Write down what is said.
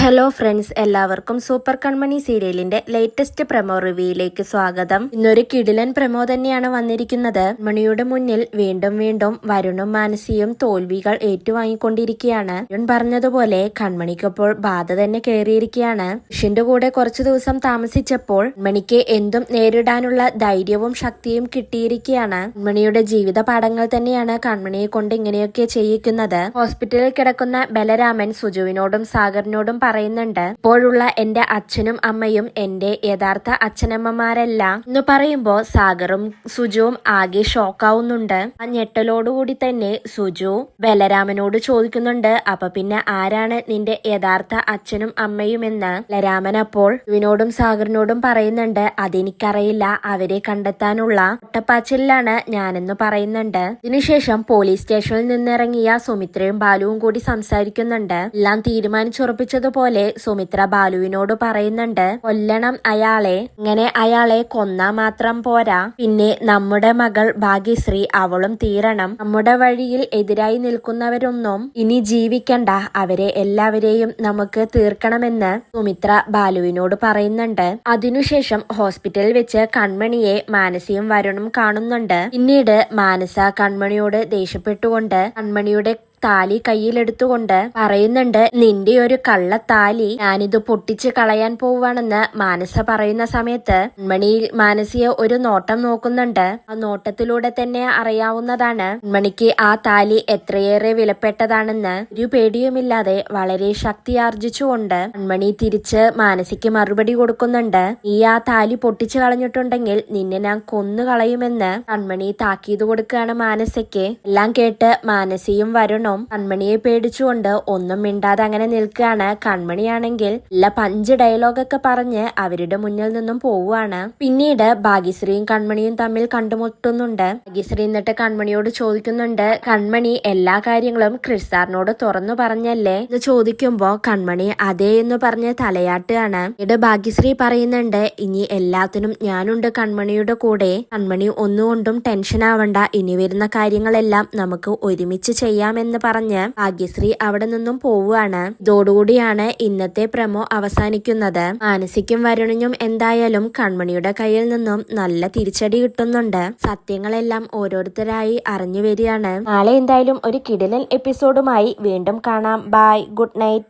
Hello friends, എല്ലാവർക്കും super കൺമണി സീരിയലിന്റെ latest promo റിവ്യൂയിലേക്ക് സ്വാഗതം. ഇന്നൊരു കിടിലൻ പ്രമോ തന്നെയാണ് വന്നിരിക്കുന്നത്. മണിയുടെ മുന്നിൽ വീണ്ടും വീണ്ടും വരുണും മാനസിയും തോൽവികൾ ഏറ്റുവാങ്ങിക്കൊണ്ടിരിക്കുകയാണ്. വരുൺ പറഞ്ഞതുപോലെ കൺമണിക്കൊപ്പോൾ ബാധ തന്നെ കയറിയിരിക്കുകയാണ്. ഋഷിന്റെ കൂടെ കുറച്ചു ദിവസം താമസിച്ചപ്പോൾ കൺമണിക്ക് എന്തും നേരിടാനുള്ള ധൈര്യവും ശക്തിയും കിട്ടിയിരിക്കുകയാണ്. കൺമണിയുടെ ജീവിത പാഠങ്ങൾ തന്നെയാണ് കൺമണിയെ കൊണ്ട് ഇങ്ങനെയൊക്കെ ചെയ്യിക്കുന്നത്. ഹോസ്പിറ്റലിൽ കിടക്കുന്ന ബലരാമൻ സുജുവിനോടും സാഗറിനോടും പറയുന്നുണ്ട്, ഇപ്പോഴുള്ള എന്റെ അച്ഛനും അമ്മയും എന്റെ യഥാർത്ഥ അച്ഛനമ്മമാരല്ല എന്ന് പറയുമ്പോ സാഗറും സുജുവും ആകെ ഷോക്കാവുന്നുണ്ട്. ആ ഞെട്ടലോടുകൂടി തന്നെ സുജു ബലരാമനോട് ചോദിക്കുന്നുണ്ട്, അപ്പൊ പിന്നെ ആരാണ് നിന്റെ യഥാർത്ഥ അച്ഛനും അമ്മയും എന്ന്. ബലരാമൻ അപ്പോൾ സുജുവിനോടും സാഗറിനോടും പറയുന്നുണ്ട്, അതെനിക്കറിയില്ല, അവരെ കണ്ടെത്താനുള്ള ഒട്ടപ്പാച്ചിലാണ് ഞാനെന്ന് പറയുന്നുണ്ട്. ഇതിനുശേഷം പോലീസ് സ്റ്റേഷനിൽ നിന്നിറങ്ങിയ സുമിത്രയും ബാലുവും കൂടി സംസാരിക്കുന്നുണ്ട്. എല്ലാം തീരുമാനിച്ചുറപ്പിച്ചതുപോലെ സുമിത്ര ബാലുവിനോട് പറയുന്നുണ്ട്, കൊല്ലണം അയാളെ. ഇങ്ങനെ അയാളെ കൊന്നാ മാത്രം പോരാ, പിന്നെ നമ്മുടെ മകൾ ഭാഗ്യശ്രീ അവളും തീരണം. നമ്മുടെ വഴിയിൽ എതിരായി നിൽക്കുന്നവരൊന്നും ഇനി ജീവിക്കണ്ട, അവരെ എല്ലാവരെയും നമുക്ക് തീർക്കണമെന്ന് സുമിത്ര ബാലുവിനോട് പറയുന്നുണ്ട്. അതിനുശേഷം ഹോസ്പിറ്റലിൽ വെച്ച് കൺമണിയെ മാനസിയും വരുണും കാണുന്നുണ്ട്. പിന്നീട് മാനസ കൺമണിയോട് ദേഷ്യപ്പെട്ടുകൊണ്ട് കൺമണിയുടെ താലി കയ്യിലെടുത്തുകൊണ്ട് പറയുന്നുണ്ട്, നിന്റെ ഒരു കള്ളത്താലി ഞാനിത് പൊട്ടിച്ച് കളയാൻ പോവാണെന്ന് മാനസ പറയുന്ന സമയത്ത് കൺമണിയിൽ മാനസിയെ ഒരു നോട്ടം നോക്കുന്നുണ്ട്. ആ നോട്ടത്തിലൂടെ തന്നെ അറിയാവുന്നതാണ് കൺമണിക്ക് ആ താലി എത്രയേറെ വിലപ്പെട്ടതാണെന്ന്. ഒരു പേടിയുമില്ലാതെ വളരെ ശക്തിയാർജിച്ചുകൊണ്ട് കൺമണി തിരിച്ച് മാനസിക്ക് മറുപടി കൊടുക്കുന്നുണ്ട്. നീ ആ താലി പൊട്ടിച്ചു കളഞ്ഞിട്ടുണ്ടെങ്കിൽ നിന്നെ ഞാൻ കൊന്നു കളയുമെന്ന് കൺമണി താക്കീത് കൊടുക്കുകയാണ് മാനസയ്ക്ക്. എല്ലാം കേട്ട് മാനസിയും വരുണും കൺമണിയെ പേടിച്ചുകൊണ്ട് ഒന്നും മിണ്ടാതെ അങ്ങനെ നിൽക്കുകയാണ്. കൺമണിയാണെങ്കിൽ എല്ലാ പഞ്ച് ഡയലോഗൊക്കെ പറഞ്ഞ് അവരുടെ മുന്നിൽ നിന്നും പോവുകയാണ്. പിന്നീട് ഭാഗ്യശ്രീയും കൺമണിയും തമ്മിൽ കണ്ടുമുട്ടുന്നുണ്ട്. ഭാഗ്യശ്രീ എന്നിട്ട് കൺമണിയോട് ചോദിക്കുന്നുണ്ട്, കൺമണി എല്ലാ കാര്യങ്ങളും ക്രിസ് സാറിനോട് തുറന്നു പറഞ്ഞല്ലേ എന്ന് ചോദിക്കുമ്പോ കൺമണി അതേ എന്ന് പറഞ്ഞ് തലയാട്ടുകയാണ്. ഇത് ഭാഗ്യശ്രീ പറയുന്നുണ്ട്, ഇനി എല്ലാത്തിനും ഞാനുണ്ട് കൺമണിയുടെ കൂടെ. കൺമണി ഒന്നുകൊണ്ടും ടെൻഷൻ ആവണ്ട, ഇനി വരുന്ന കാര്യങ്ങളെല്ലാം നമുക്ക് ഒരുമിച്ച് ചെയ്യാമെന്ന് പറഞ്ഞ് ഭാഗ്യശ്രീ അവിടെ നിന്നും പോവുകയാണ്. ഇതോടുകൂടിയാണ് ഇന്നത്തെ പ്രമോ അവസാനിക്കുന്നത്. മാനസിക്കും വരുണിനും എന്തായാലും കൺമണിയുടെ കയ്യിൽ നിന്നും നല്ല തിരിച്ചടി കിട്ടുന്നുണ്ട്. സത്യങ്ങളെല്ലാം ഓരോരുത്തരായി അറിഞ്ഞു വരികയാണ്. നാളെ എന്തായാലും ഒരു കിടിലൻ എപ്പിസോഡുമായി വീണ്ടും കാണാം. Bye, good night.